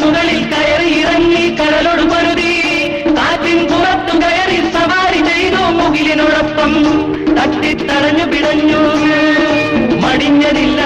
മുകളിൽ കയറി ഇറങ്ങി കടലോട് പൊരുതി കാറ്റിൻ പുറത്തു കയറി സവാരി ചെയ്തു മുകിലിനോടൊപ്പം തട്ടിത്തടഞ്ഞു പിടഞ്ഞു മടിഞ്ഞതില്ല